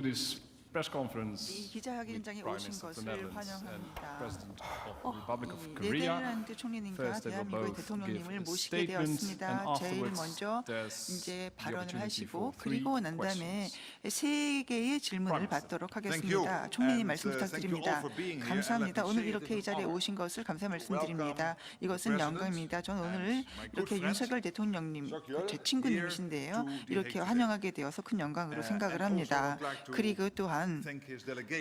This press 이 conference 기자회견장에 with Prime 오신 Minister of the 것을 Netherlands and 환영합니다. President of the Republic of 이 Korea. 네덜란드 총리님과 First, they will 대한민국의 both 대통령님을 give a 모시게 statement, and 되었습니다. 제일 afterwards 먼저 there's 이제 the 발언을 opportunity 하시고 for three 그리고 난 다음에 questions. 세 개의 질문을 Prime Minister. 받도록 하겠습니다. 총리님 말씀 부탁드립니다. 감사합니다. 오늘 이렇게 이 자리에 오신 것을 감사 말씀드립니다. 이것은 영광입니다. 저는 오늘 이렇게 윤석열 대통령님, 제 친구님이신데요. 이렇게 환영하게 되어서 큰 영광으로 생각을 합니다. 그리고 또한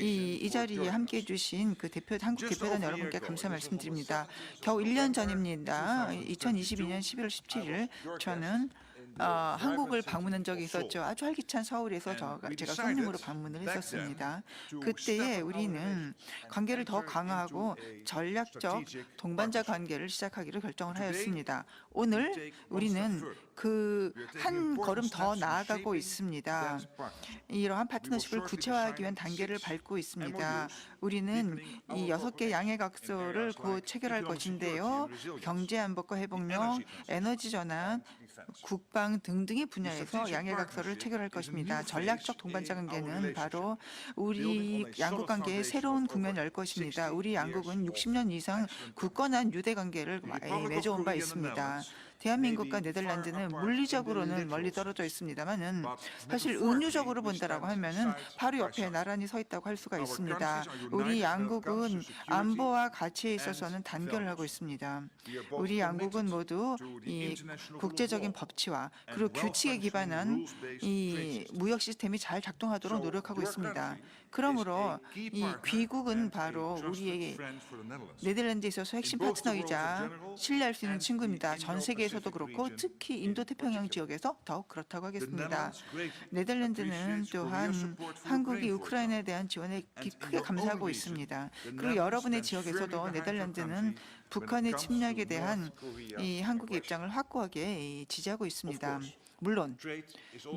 이 자리에 함께해 주신 그 한국 대표단 여러분께 감사 말씀드립니다. 겨우 1년 전입니다. 2022년 11월 17일 저는 한국을 방문한 적이 있었죠. 아주 활기찬 서울에서 제가 손님으로 방문을 했었습니다. 그때에 우리는 관계를 더 강화하고 전략적 동반자 관계를 시작하기로 결정을 하였습니다. 오늘 우리는 그 한 걸음 더 나아가고 있습니다. 이러한 파트너십을 구체화하기 위한 단계를 밟고 있습니다. 우리는 이 6개 양해각서를 곧 체결할 것인데요. 경제안보과 회복력, 에너지 전환, 국방 등등의 분야에서 양해각서를 체결할 것입니다. 전략적 동반자 관계는 바로 우리 양국 관계의 새로운 국면을 열 것입니다. 우리 양국은 60년 이상 굳건한 유대 관계를 맺어온 바 있습니다. 대한민국과 네덜란드는 물리적으로는 멀리 떨어져 있습니다만은 사실 은유적으로 본다라고 하면은 바로 옆에 나란히 서 있다고 할 수가 있습니다. 우리 양국은 안보와 가치에 있어서는 단결을 하고 있습니다. 우리 양국은 모두 이 국제적인 법치와 그리고 규칙에 기반한 이 무역 시스템이 잘 작동하도록 노력하고 있습니다. 그러므로 이 귀국은 바로 우리의 네덜란드에 있어서 핵심 파트너이자 신뢰할 수 있는 친구입니다. 전 세계에서도 그렇고 특히 인도태평양 지역에서 더욱 그렇다고 하겠습니다. 네덜란드는 또한 한국이 우크라이나에 대한 지원에 크게 감사하고 있습니다. 그리고 여러분의 지역에서도 네덜란드는 북한의 침략에 대한 이 한국의 입장을 확고하게 지지하고 있습니다. 물론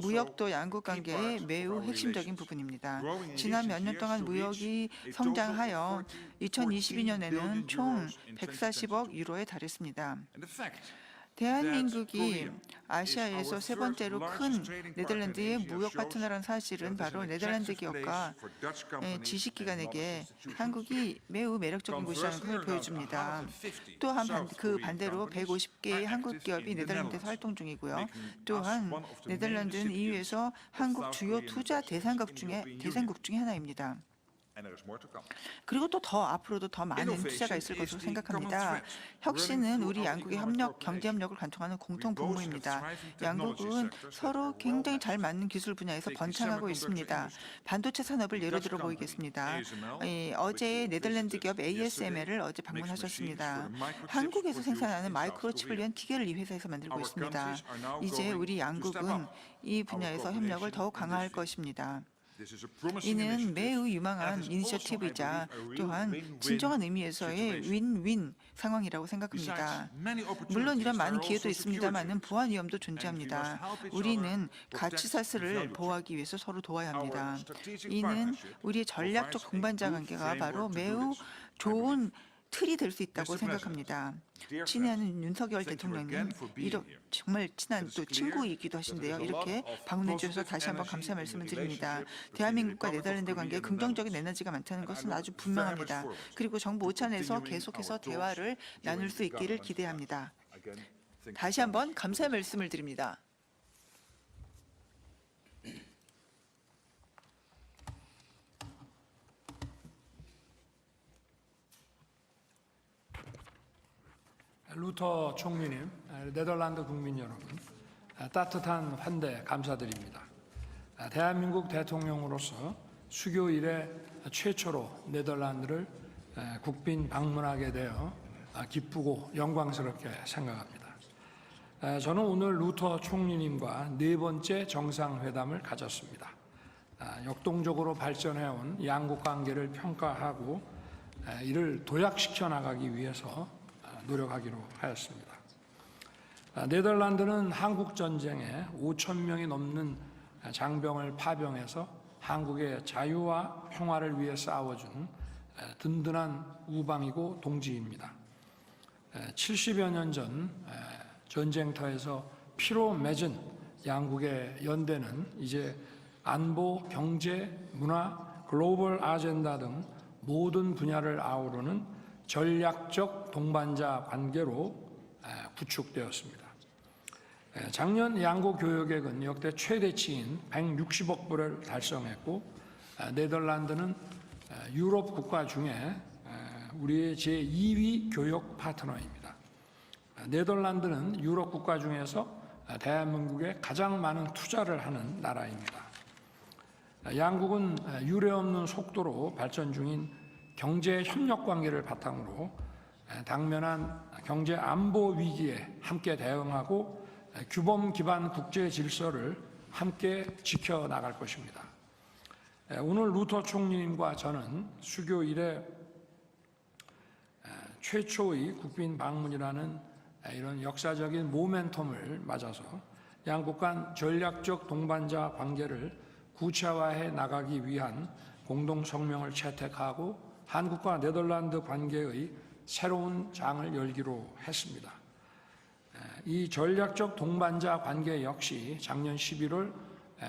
무역도 양국 관계의 매우 핵심적인 부분입니다. 지난 몇 년 동안 무역이 성장하여 2022년에는 총 140억 유로에 달했습니다. 대한민국이 아시아에서 세 번째로 큰 네덜란드의 무역 파트너라는 사실은 바로 네덜란드 기업과 지식기관에게 한국이 매우 매력적인 곳이라는 것을 보여줍니다. 또한 그 반대로 150개의 한국 기업이 네덜란드에서 활동 중이고요. 또한 네덜란드는 EU에서 한국 주요 투자 대상국 중에 하나입니다. 그리고 또 앞으로도 더 많은 투자가 있을 것으로 생각합니다. 혁신은 우리 양국의 경제 협력을 관통하는 공통 분모입니다. 양국은 서로 굉장히 잘 맞는 기술 분야에서 번창하고 있습니다. 반도체 산업을 예로 들어 보이겠습니다. 어제 네덜란드 기업 ASML을 어제 방문하셨습니다. 한국에서 생산하는 마이크로칩을 위한 기계를 이 회사에서 만들고 있습니다. 이제 우리 양국은 이 분야에서 협력을 더욱 강화할 것입니다. 이는 매우 유망한 이니셔티브이자 또한 진정한 의미에서의 윈윈 상황이라고 생각합니다. 물론 이런 많은 기회도 있습니다만 보안 위험도 존재합니다. 우리는 가치사슬을 보호하기 위해서 서로 도와야 합니다. 이는 우리의 전략적 동반자 관계가 바로 매우 좋은 틀이 될 수 있다고 생각합니다. 친애하는 윤석열 대통령님, 정말 친한 또 친구이기도 하신데요. 이렇게 방문해 주셔서 다시 한번 감사 말씀을 드립니다. 대한민국과 네덜란드 관계에 긍정적인 에너지가 많다는 것은 아주 분명합니다. 그리고 정부 오찬에서 계속해서 대화를 나눌 수 있기를 기대합니다. 다시 한번 감사 말씀을 드립니다. 루터 총리님, 네덜란드 국민 여러분, 따뜻한 환대 감사드립니다. 대한민국 대통령으로서 수교 이래 최초로 네덜란드를 국빈 방문하게 되어 기쁘고 영광스럽게 생각합니다. 저는 오늘 루터 총리님과 네 번째 정상회담을 가졌습니다. 역동적으로 발전해온 양국 관계를 평가하고 이를 도약시켜 나가기 위해서 노력하기로 하였습니다. 네덜란드는 한국 전쟁에 5천 명이 넘는 장병을 파병해서 한국의 자유와 평화를 위해 싸워준 든든한 우방이고 동지입니다. 70여 년 전 전쟁터에서 피로 맺은 양국의 연대는 이제 안보, 경제, 문화, 글로벌 아젠다 등 모든 분야를 아우르는 전략적 동반자 관계로 구축되었습니다. 작년 양국 교역액은 역대 최대치인 160억 불을 달성했고 네덜란드는 유럽 국가 중에 우리의 제2위 교역 파트너입니다. 네덜란드는 유럽 국가 중에서 대한민국에 가장 많은 투자를 하는 나라입니다. 양국은 유례없는 속도로 발전 중인 경제 협력 관계를 바탕으로 당면한 경제 안보 위기에 함께 대응하고 규범 기반 국제 질서를 함께 지켜나갈 것입니다. 오늘 루터 총리님과 저는 수교 이래 최초의 국빈 방문이라는 이런 역사적인 모멘텀을 맞아서 양국 간 전략적 동반자 관계를 구체화해 나가기 위한 공동 성명을 채택하고 한국과 네덜란드 관계의 새로운 장을 열기로 했습니다. 이 전략적 동반자 관계 역시 작년 11월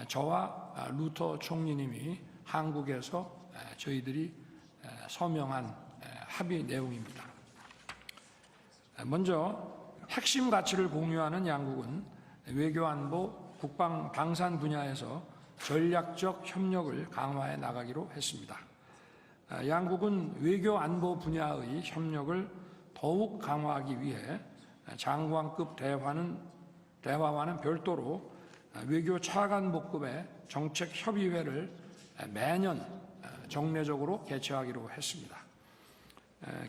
저와 루터 총리님이 한국에서 저희들이 서명한 합의 내용입니다. 먼저 핵심 가치를 공유하는 양국은 외교안보, 국방, 방산 분야에서 전략적 협력을 강화해 나가기로 했습니다. 양국은 외교안보 분야의 협력을 더욱 강화하기 위해 장관급 대화와는 별도로 외교 차관복급의 정책협의회를 매년 정례적으로 개최하기로 했습니다.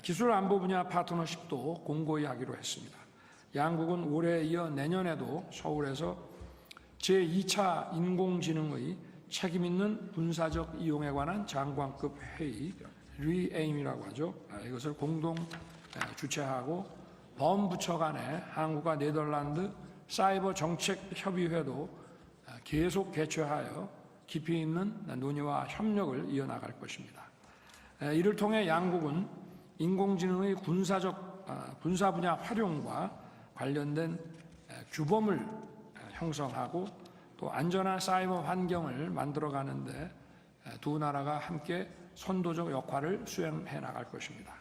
기술안보 분야 파트너십도 공고히 하기로 했습니다. 양국은 올해에 이어 내년에도 서울에서 제2차 인공지능의 책임있는 군사적 이용에 관한 장관급 회의, 리에임이라고 하죠. 이것을 공동 주최하고 범부처 간의 한국과 네덜란드 사이버 정책 협의회도 계속 개최하여 깊이 있는 논의와 협력을 이어나갈 것입니다. 이를 통해 양국은 인공지능의 군사 분야 활용과 관련된 규범을 형성하고 또 안전한 사이버 환경을 만들어가는데 두 나라가 함께 선도적 역할을 수행해 나갈 것입니다.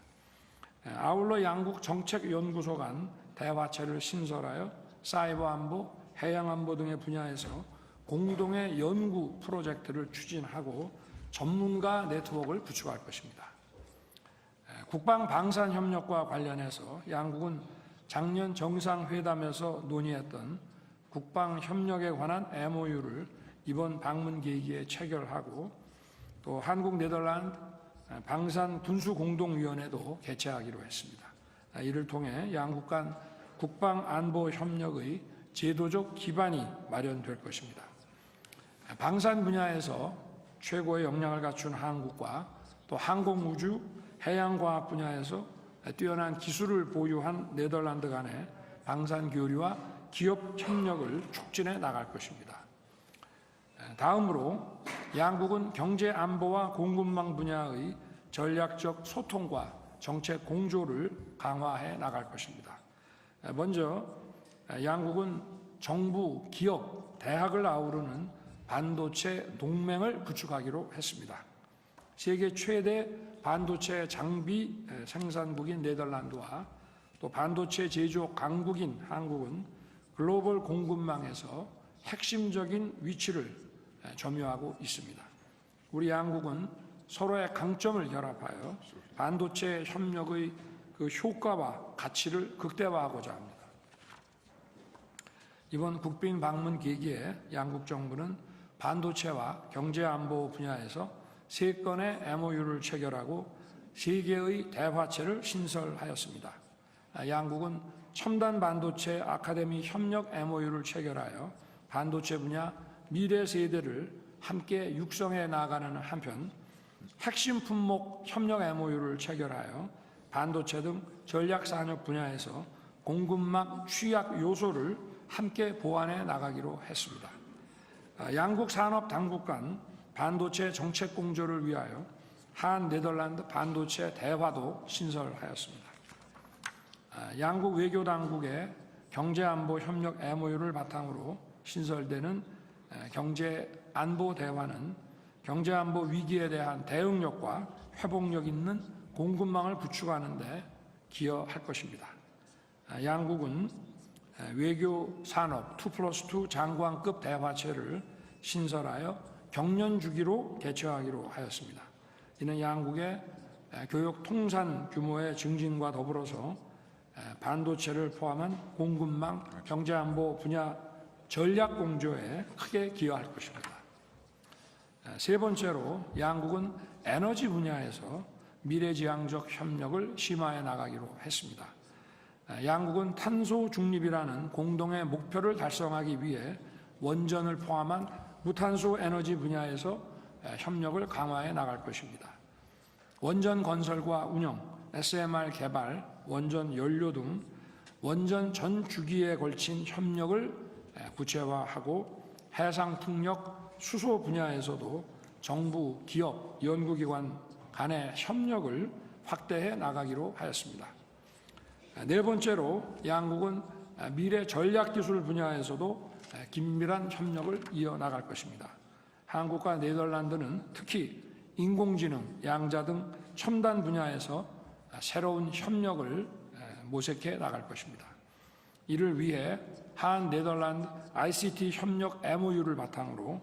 아울러 양국 정책연구소 간 대화체를 신설하여 사이버 안보, 해양 안보 등의 분야에서 공동의 연구 프로젝트를 추진하고 전문가 네트워크를 구축할 것입니다. 국방 방산 협력과 관련해서 양국은 작년 정상회담에서 논의했던 국방 협력에 관한 MOU를 이번 방문 계기에 체결하고 또 한국 네덜란드 방산 군수 공동위원회도 개최하기로 했습니다. 이를 통해 양국 간 국방 안보 협력의 제도적 기반이 마련될 것입니다. 방산 분야에서 최고의 역량을 갖춘 한국과 또 항공우주, 해양과학 분야에서 뛰어난 기술을 보유한 네덜란드 간의 방산 교류와 기업 협력을 촉진해 나갈 것입니다. 다음으로 양국은 경제 안보와 공급망 분야의 전략적 소통과 정책 공조를 강화해 나갈 것입니다. 먼저 양국은 정부, 기업, 대학을 아우르는 반도체 동맹을 구축하기로 했습니다. 세계 최대 반도체 장비 생산국인 네덜란드와 또 반도체 제조업 강국인 한국은 글로벌 공급망에서 핵심적인 위치를 점유하고 있습니다. 우리 양국은 서로의 강점을 결합하여 반도체 협력의 그 효과와 가치를 극대화하고자 합니다. 이번 국빈 방문 계기에 양국 정부는 반도체와 경제안보 분야에서 3건의 MOU를 체결하고 3개의 대화체를 신설하였습니다. 양국은 첨단 반도체 아카데미 협력 MOU를 체결하여 반도체 분야 미래 세대를 함께 육성해 나가는 한편 핵심 품목 협력 MOU를 체결하여 반도체 등 전략 산업 분야에서 공급망 취약 요소를 함께 보완해 나가기로 했습니다. 양국 산업 당국 간 반도체 정책 공조를 위하여 한 네덜란드 반도체 대화도 신설하였습니다. 양국 외교 당국의 경제안보 협력 MOU를 바탕으로 신설되는 경제 안보 대화는 경제 안보 위기에 대한 대응력과 회복력 있는 공급망을 구축하는 데 기여할 것입니다. 양국은 외교 산업 2+2 장관급 대화체를 신설하여 경년 주기로 개최하기로 하였습니다. 이는 양국의 교육 통산 규모의 증진과 더불어서 반도체를 포함한 공급망, 경제안보 분야 전략 공조에 크게 기여할 것입니다. 세 번째로 양국은 에너지 분야에서 미래지향적 협력을 심화해 나가기로 했습니다. 양국은 탄소 중립이라는 공동의 목표를 달성하기 위해 원전을 포함한 무탄소 에너지 분야에서 협력을 강화해 나갈 것입니다. 원전 건설과 운영, SMR 개발, 원전 연료 등 원전 전 주기에 걸친 협력을 구체화하고 해상 풍력, 수소 분야에서도 정부, 기업, 연구기관 간의 협력을 확대해 나가기로 하였습니다. 네 번째로 양국은 미래 전략기술 분야에서도 긴밀한 협력을 이어나갈 것입니다. 한국과 네덜란드는 특히 인공지능, 양자 등 첨단 분야에서 새로운 협력을 모색해 나갈 것입니다. 이를 위해 한 네덜란드 ICT 협력 MOU를 바탕으로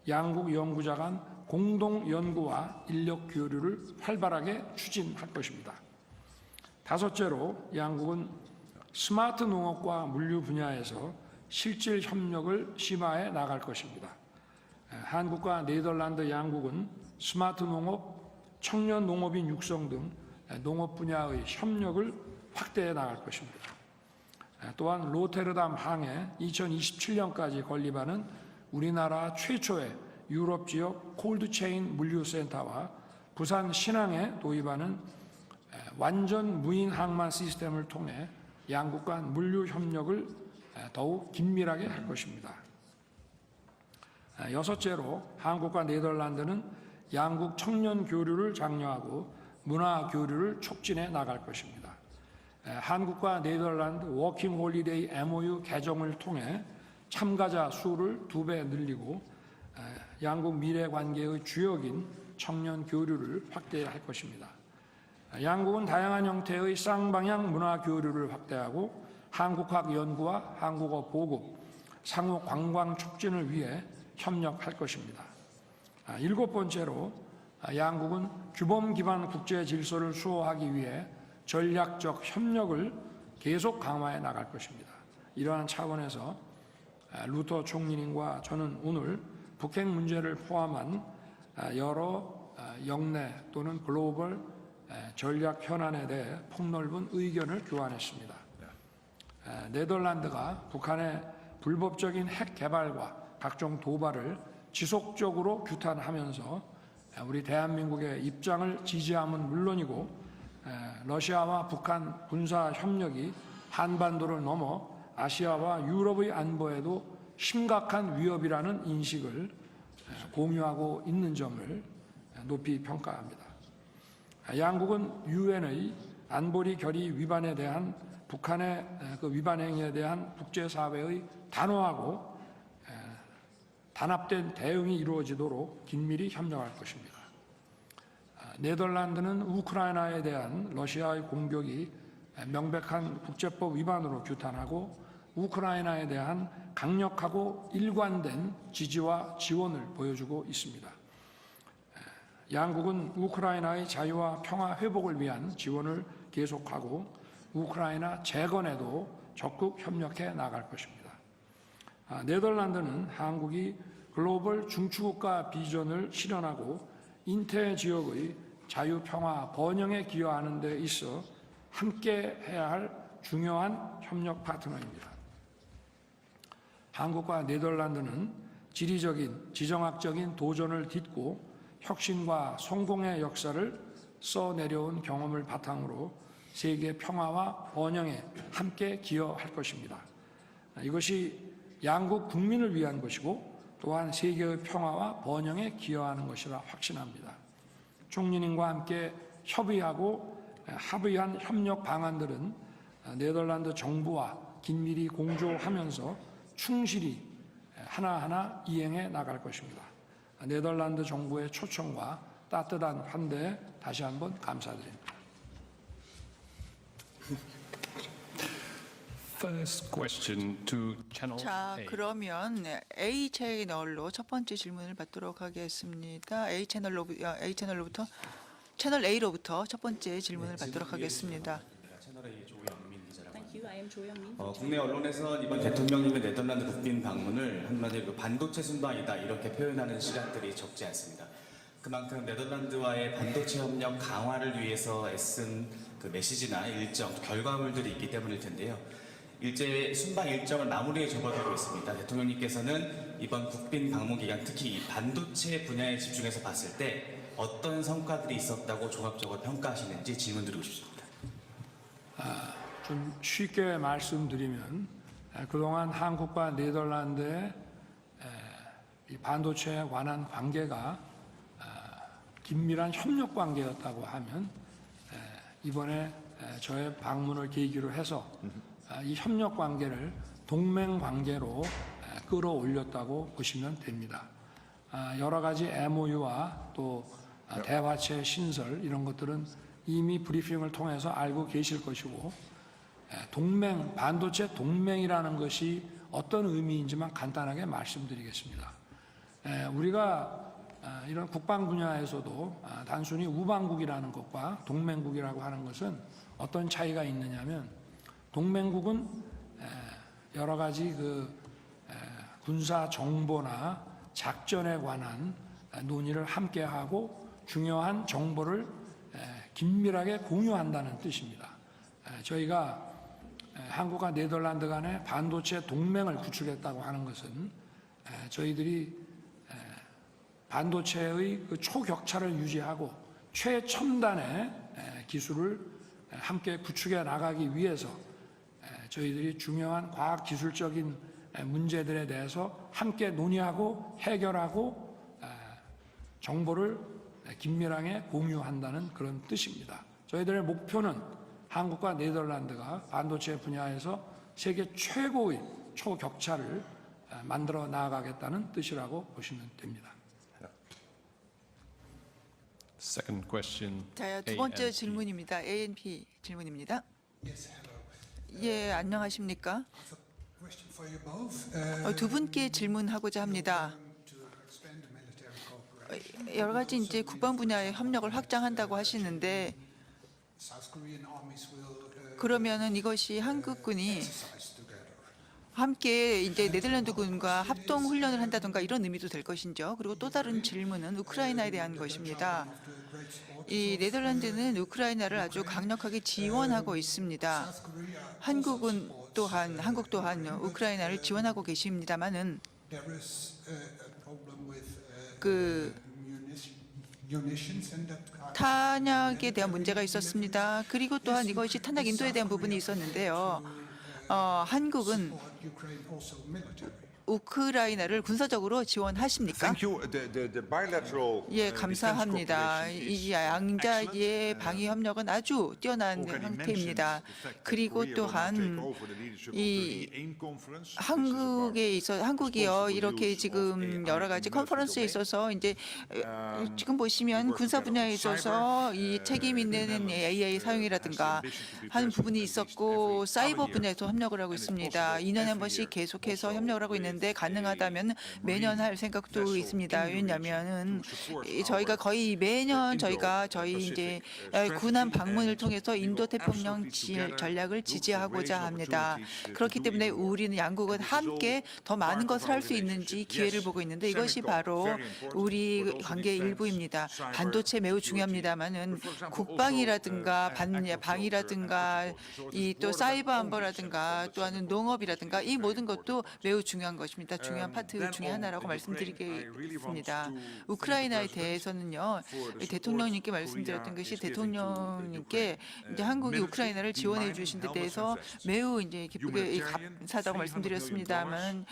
양국 연구자 간 공동 연구와 인력 교류를 활발하게 추진할 것입니다. 다섯째로 양국은 스마트 농업과 물류 분야에서 실질 협력을 심화해 나갈 것입니다. 한국과 네덜란드 양국은 스마트 농업, 청년 농업인 육성 등 농업 분야의 협력을 확대해 나갈 것입니다. 또한 로테르담 항에 2027년까지 건립하는 우리나라 최초의 유럽 지역 콜드체인 물류센터와 부산 신항에 도입하는 완전 무인 항만 시스템을 통해 양국 간 물류 협력을 더욱 긴밀하게 할 것입니다. 여섯째로 한국과 네덜란드는 양국 청년 교류를 장려하고 문화 교류를 촉진해 나갈 것입니다. 한국과 네덜란드 워킹 홀리데이 MOU 개정을 통해 참가자 수를 2배 늘리고 양국 미래 관계의 주역인 청년 교류를 확대할 것입니다. 양국은 다양한 형태의 쌍방향 문화 교류를 확대하고 한국학 연구와 한국어 보급, 상호 관광 촉진을 위해 협력할 것입니다. 일곱 번째로 양국은 규범 기반 국제 질서를 수호하기 위해 전략적 협력을 계속 강화해 나갈 것입니다. 이러한 차원에서 루터 총리님과 저는 오늘 북핵 문제를 포함한 여러 영내 또는 글로벌 전략 현안에 대해 폭넓은 의견을 교환했습니다. 네덜란드가 북한의 불법적인 핵 개발과 각종 도발을 지속적으로 규탄하면서 우리 대한민국의 입장을 지지함은 물론이고 러시아와 북한 군사 협력이 한반도를 넘어 아시아와 유럽의 안보에도 심각한 위협이라는 인식을 공유하고 있는 점을 높이 평가합니다. 양국은 유엔의 안보리 결의 위반에 대한 북한의 그 위반 행위에 대한 국제사회의 단호하고 단합된 대응이 이루어지도록 긴밀히 협력할 것입니다. 네덜란드는 우크라이나에 대한 러시아의 공격이 명백한 국제법 위반으로 규탄하고 우크라이나에 대한 강력하고 일관된 지지와 지원을 보여주고 있습니다. 양국은 우크라이나의 자유와 평화 회복을 위한 지원을 계속하고 우크라이나 재건에도 적극 협력해 나갈 것입니다. 네덜란드는 한국이 글로벌 중추국가 비전을 실현하고 인태 지역의 자유, 평화, 번영에 기여하는 데 있어 함께 해야 할 중요한 협력 파트너입니다. 한국과 네덜란드는 지리적인, 지정학적인 도전을 딛고 혁신과 성공의 역사를 써내려온 경험을 바탕으로 세계 평화와 번영에 함께 기여할 것입니다. 이것이 양국 국민을 위한 것이고 또한 세계의 평화와 번영에 기여하는 것이라 확신합니다. 총리님과 함께 협의하고 합의한 협력 방안들은 네덜란드 정부와 긴밀히 공조하면서 충실히 하나하나 이행해 나갈 것입니다. 네덜란드 정부의 초청과 따뜻한 환대에 다시 한번 감사드립니다. First question to Channel 자, A. 그러면 A 채널로 첫 번째 질문을 받도록 하겠습니다. A 채널로부터 채널 A로부터 첫 번째 질문을 받도록 하겠습니다. 채널 A 조영민 기자라고 합니다. Thank you. I am Jo Young-min. 국내 언론에서 이번 대통령님의 네덜란드 국빈 방문을 한마디로 반도체 순방이다 이렇게 표현하는 시간들이 적지 않습니다. 그만큼 네덜란드와의 반도체 협력 강화를 위해서 애쓴 그 메시지나 일정, 결과물들이 있기 때문일 텐데요. 일제 순방 일정을 마무리에 접어들고 있습니다. 대통령님께서는 이번 국빈 방문 기간 특히 이 반도체 분야에 집중해서 봤을 때 어떤 성과들이 있었다고 종합적으로 평가하시는지 질문드리고 싶습니다. 좀 쉽게 말씀드리면 그동안 한국과 네덜란드의 이 반도체에 관한 관계가 긴밀한 협력 관계였다고 하면 이번에 저의 방문을 계기로 해서 이 협력 관계를 동맹 관계로 끌어올렸다고 보시면 됩니다. 여러 가지 MOU와 또 대화체 신설 이런 것들은 이미 브리핑을 통해서 알고 계실 것이고 동맹, 반도체 동맹이라는 것이 어떤 의미인지만 간단하게 말씀드리겠습니다. 우리가 이런 국방 분야에서도 단순히 우방국이라는 것과 동맹국이라고 하는 것은 어떤 차이가 있느냐면 동맹국은 여러 가지 군사 정보나 작전에 관한 논의를 함께하고 중요한 정보를 긴밀하게 공유한다는 뜻입니다. 저희가 한국과 네덜란드 간의 반도체 동맹을 구축했다고 하는 것은 저희들이 반도체의 그 초격차를 유지하고 최첨단의 기술을 함께 구축해 나가기 위해서 저희들이 중요한 과학기술적인 문제들에 대해서 함께 논의하고 해결하고 정보를 긴밀하게 공유한다는 그런 뜻입니다. 저희들의 목표는 한국과 네덜란드가 반도체 분야에서 세계 최고의 초격차를 만들어 나아가겠다는 뜻이라고 보시면 됩니다. Second question. 자, 두 A 번째 and B. 질문입니다. ANP 질문입니다. Yes, hello. 예, 안녕하십니까? Question for you both. 두 분께 질문하고자 합니다. To expand the military cooperation. 여러 가지 이제 국방 분야의 협력을 확장한다고 하시는데 South Korean armies will 그러면은 이것이 한국군이 exercise together. 함께 이제 네덜란드군과 합동 훈련을 한다든가 이런 의미도 될 것인죠. 그리고 또 다른 질문은 우크라이나에 대한 것입니다. 이 네덜란드는 우크라이나를 아주 강력하게 지원하고 있습니다. 한국 또한 우크라이나를 지원하고 계십니다만은 There is a problem with 그 munitions and that kind. 탄약에 대한 문제가 있었습니다. 그리고 또한 이것이 탄약 인도에 대한 부분이 있었는데요. 한국은 Ukraine also military. 우크라이나를 군사적으로 지원하십니까? Thank you. The bilateral 예, defense 감사합니다. cooperation 이 is 양자의 excellent. 방위 협력은 아주 뛰어난 상태입니다. 그리고 또한 이 한국이요 이렇게 지금 여러 가지 컨퍼런스에 있어서 이제 지금 보시면 군사 분야에 있어서 이 책임 있는 AI 사용이라든가 하는 부분이 있었고 사이버 분야에서 협력을 하고 있습니다. 2년에 한 번씩 계속해서 협력을 하고 있는데 가능하다면 매년 할 생각도 있습니다. 왜냐하면은 저희가 거의 매년 저희 이제 군함 방문을 통해서 인도 태평양 전략을 지지하고자 합니다. 그렇기 때문에 우리는 양국은 함께 더 많은 것을 할 수 있는지 기회를 보고 있는데 이것이 바로 우리 관계의 일부입니다. 반도체 매우 중요합니다만은 국방이라든가 방위라든가 이 또 사이버 안보라든가 또한 농업이라든가 이 모든 것도 매우 중요한 것입니다. 중요한 파트 중에 하나라고 말씀드리겠습니다. 우크라이나에 대해서는요, 대통령님께 말씀드렸던 것이 대통령님께 이제 한국이 우크라이나를 지원해 주신 데 대해서 매우 이제 기쁘게 감사하다고 말씀드렸습니다만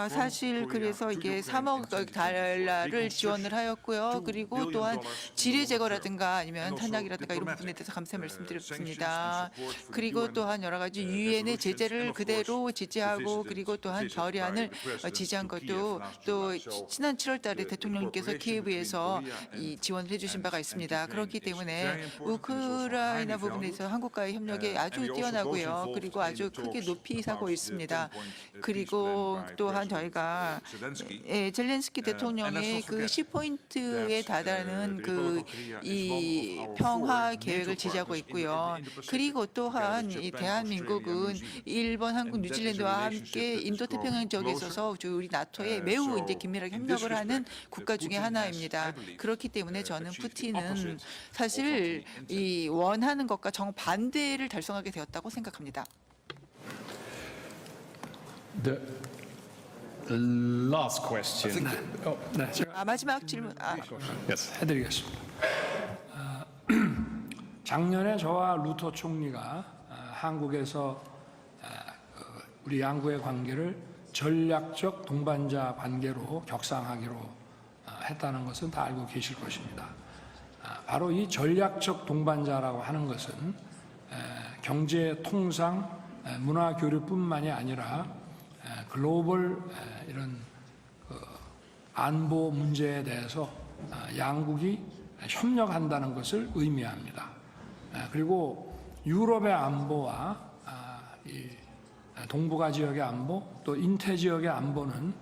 사실 그래서 이게 3억 달러를 지원을 하였고요. 그리고 또한 지뢰 제거라든가 아니면 탄약이라든가 이런 부분에 대해서 감사 말씀드렸습니다. 그리고 또한 여러 가지 유엔의 제재를 그대로 지지하고 그리고 또한 결의안을 지지한 것도 또 지난 7월달에 대통령께서 키예브에서 이 지원을 해주신 바가 있습니다. 그렇기 때문에 우크라이나 부분에서 한국과의 협력이 아주 뛰어나고요. 그리고 아주 크게 높이 사고 있습니다. 그리고 또한 저희가 젤렌스키 대통령의 그 10포인트에 달하는 그 이 평화 계획을 지지하고 있고요. 그리고 또한 이 대한민국은 일본, 한국, 뉴질랜드와 함께 인도 태평양 지역에 있어서 우리 나토에 매우 이제 긴밀하게 협력을 하는 국가 중에 하나입니다. 그렇기 때문에 저는 푸틴은 사실 이 원하는 것과 정반대를 달성하게 되었다고 생각합니다. The last question. 네, 제가 마지막 질문. Yes. 해드리겠습니다. 작년에 저와 루터 총리가 한국에서 우리 양국의 관계를 전략적 동반자 관계로 격상하기로 했다는 것은 다 알고 계실 것입니다. 바로 이 전략적 동반자라고 하는 것은 경제, 통상, 문화 교류뿐만이 아니라 글로벌 이런 안보 문제에 대해서 양국이 협력한다는 것을 의미합니다. 그리고 유럽의 안보와 이 동북아 지역의 안보, 또 인태 지역의 안보는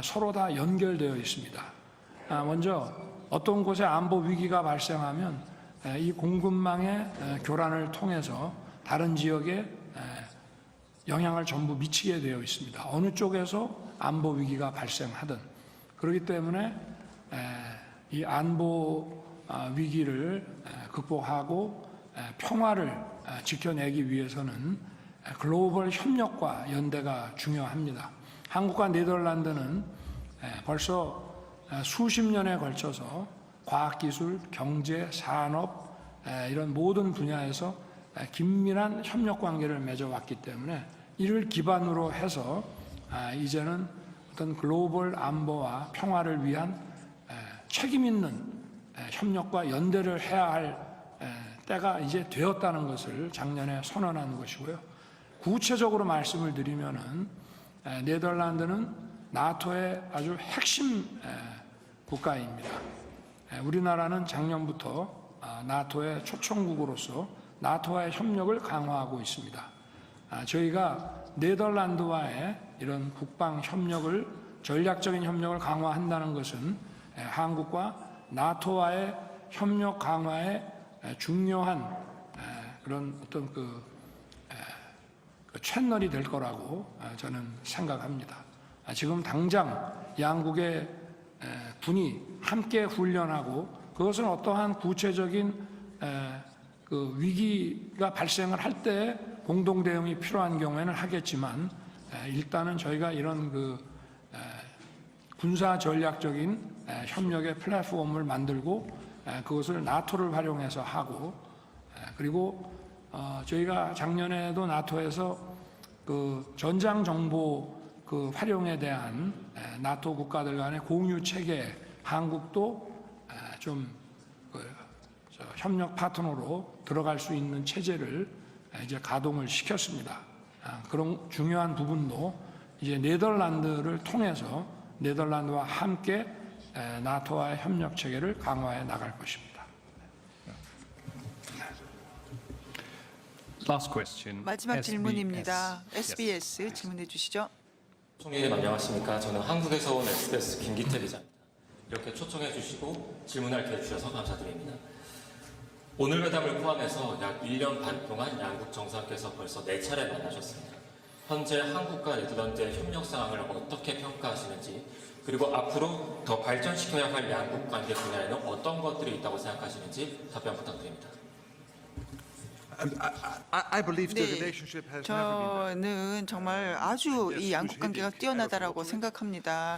서로 다 연결되어 있습니다. 먼저 어떤 곳에 안보 위기가 발생하면 이 공급망의 교란을 통해서 다른 지역에 영향을 전부 미치게 되어 있습니다. 어느 쪽에서 안보 위기가 발생하든. 그렇기 때문에 이 안보 위기를 극복하고 평화를 지켜내기 위해서는 글로벌 협력과 연대가 중요합니다. 한국과 네덜란드는 벌써 수십 년에 걸쳐서 과학기술, 경제, 산업 이런 모든 분야에서 긴밀한 협력 관계를 맺어왔기 때문에 이를 기반으로 해서 이제는 어떤 글로벌 안보와 평화를 위한 책임 있는 협력과 연대를 해야 할 때가 이제 되었다는 것을 작년에 선언한 것이고요. 구체적으로 말씀을 드리면은 네덜란드는 나토의 아주 핵심 국가입니다. 우리나라는 작년부터 나토의 초청국으로서 나토와의 협력을 강화하고 있습니다. 저희가 네덜란드와의 이런 국방 협력을 전략적인 협력을 강화한다는 것은 한국과 나토와의 협력 강화에 중요한 그런 어떤 그 채널이 될 거라고 저는 생각합니다. 지금 당장 양국의 군이 함께 훈련하고 그것은 어떠한 구체적인 그 위기가 발생을 할 때 공동 대응이 필요한 경우에는 하겠지만 일단은 저희가 이런 그 군사 전략적인 협력의 플랫폼을 만들고 그것을 나토를 활용해서 하고 그리고 저희가 작년에도 나토에서 그 전장 정보 그 활용에 대한 나토 국가들 간의 공유 체계 한국도 좀 협력 파트너로 들어갈 수 있는 체제를 이제 가동을 시켰습니다. 그런 중요한 부분도 이제 네덜란드를 통해서 네덜란드와 함께 나토와의 협력 체계를 강화해 나갈 것입니다. Last question. 마지막 질문입니다. SBS 질문해 주시죠. 총리님 안녕하십니까. 저는 한국에서 온 SBS 김기태 기자입니다. 이렇게 초청해 주시고 질문할 기회 주셔서 감사드립니다. 오늘 회담을 포함해서 약 1년 반 동안 양국 정상께서 벌써 4차례 만나셨습니다. 현재 한국과 네덜란드의 협력 상황을 어떻게 평가하시는지 그리고 앞으로 더 발전시켜야 할 양국 관계 분야에는 어떤 것들이 있다고 생각하시는지 답변 부탁드립니다. I believe the 네, relationship has never been 저는 정말 아주 이 양국 관계가 뛰어나다라고 생각합니다.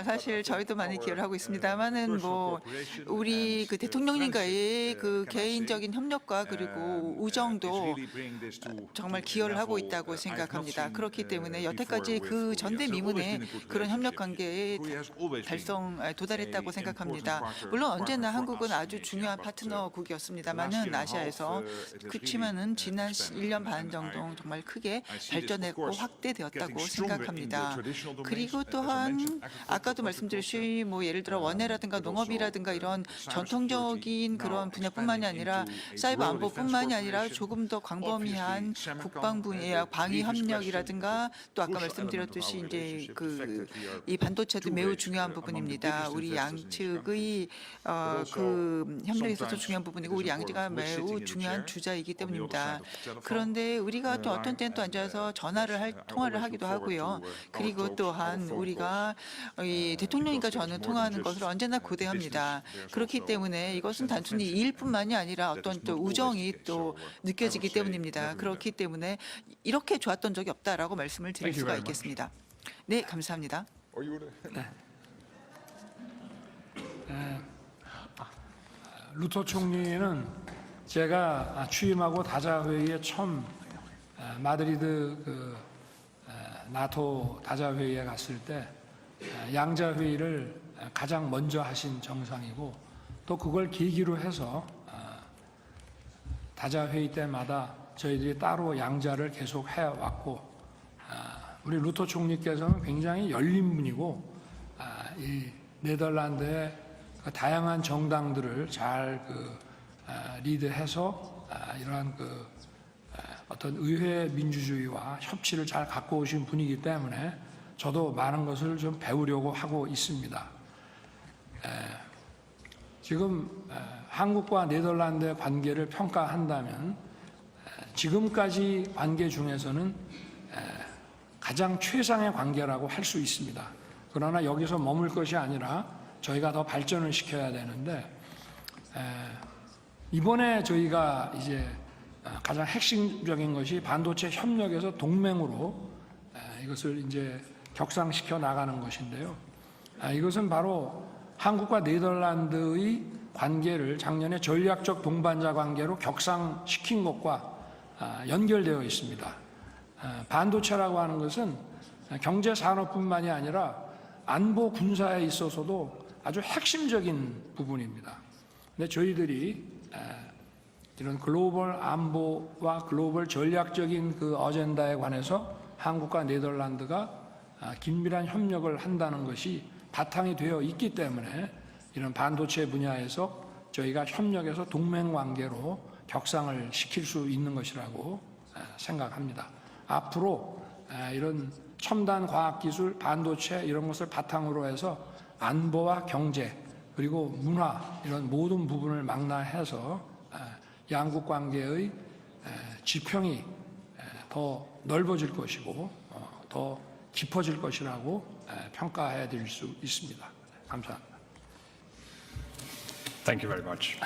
사실 저희도 많이 기여를 하고 있습니다만은 뭐 우리 그 대통령님과의 그 개인적인 협력과 그리고 우정도 정말 기여를 하고 있다고 생각합니다. 그렇기 때문에 여태까지 그 전대미문의 그런 협력 관계에 도달했다고 생각합니다. 물론 언제나 한국은 아주 중요한 파트너국이었습니다만은 아시아에서 그렇지만은 지난 1년 반 정도 정말 크게 발전했고 확대되었다고 생각합니다. 그리고 또한 아까도 말씀드렸듯이 뭐 예를 들어 원해라든가 농업이라든가 이런 전통적인 그런 분야뿐만이 아니라 사이버 안보뿐만이 아니라 조금 더 광범위한 국방 분야, 방위 협력이라든가 또 아까 말씀드렸듯이 이제 이 반도체도 매우 중요한 부분입니다. 우리 양측의 그 협력에 있어서 중요한 부분이고 우리 양측가 매우 중요한 주자이기 때문입니다. 그런데 우리가 또 어떤 때는 또 앉아서 통화를 하기도 하고요. 그리고 또한 우리가 이 대통령님과 저는 통화하는 것을 언제나 고대합니다. 그렇기 때문에 이것은 단순히 일뿐만이 아니라 어떤 또 우정이 또 느껴지기 때문입니다. 그렇기 때문에 이렇게 좋았던 적이 없다라고 말씀을 드릴 수가 있겠습니다. 네, 감사합니다. 루터 총리는 제가 취임하고 다자회의에 처음 마드리드 나토 다자회의에 갔을 때 양자회의를 가장 먼저 하신 정상이고 또 그걸 계기로 해서 다자회의 때마다 저희들이 따로 양자를 계속 해왔고 우리 루터 총리께서는 굉장히 열린 분이고 이 네덜란드의 다양한 정당들을 잘 리드해서 이러한 어떤 의회 민주주의와 협치를 잘 갖고 오신 분이기 때문에 저도 많은 것을 좀 배우려고 하고 있습니다. 지금 한국과 네덜란드의 관계를 평가한다면 지금까지 관계 중에서는 가장 최상의 관계라고 할 수 있습니다. 그러나 여기서 머물 것이 아니라 저희가 더 발전을 시켜야 되는데 이번에 저희가 이제 가장 핵심적인 것이 반도체 협력에서 동맹으로 이것을 이제 격상시켜 나가는 것인데요. 이것은 바로 한국과 네덜란드의 관계를 작년에 전략적 동반자 관계로 격상시킨 것과 연결되어 있습니다. 반도체라고 하는 것은 경제 산업뿐만이 아니라 안보 군사에 있어서도 아주 핵심적인 부분입니다. 근데 저희들이 이런 글로벌 안보와 글로벌 전략적인 그 어젠다에 관해서 한국과 네덜란드가 긴밀한 협력을 한다는 것이 바탕이 되어 있기 때문에 이런 반도체 분야에서 저희가 협력해서 동맹 관계로 격상을 시킬 수 있는 것이라고 생각합니다. 앞으로 이런 첨단 과학기술, 반도체 이런 것을 바탕으로 해서 안보와 경제 그리고 문화 이런 모든 부분을 망라해서 양국 관계의 지평이 더 넓어질 것이고 더 깊어질 것이라고 평가해 드릴 수 있습니다. 감사합니다. Thank you very much.